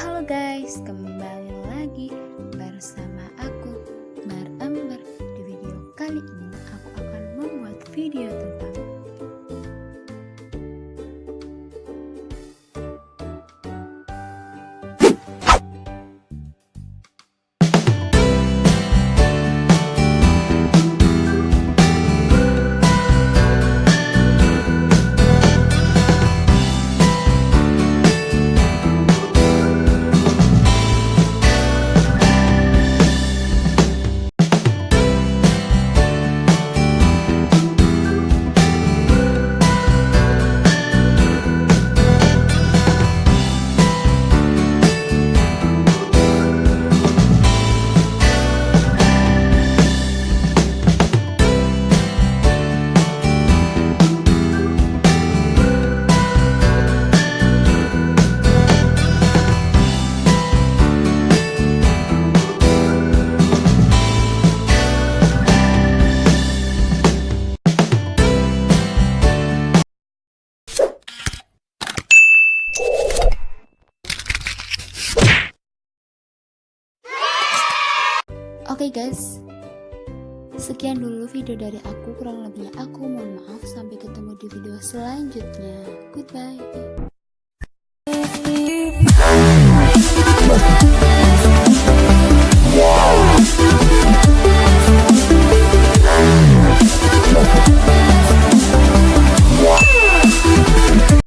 Halo guys, kembali lagi bersama aku Ember. Di video kali ini aku akan membuat video tentang Oke guys, sekian dulu video dari aku. Kurang lebihnya aku mohon maaf. Sampai ketemu di video selanjutnya. Goodbye.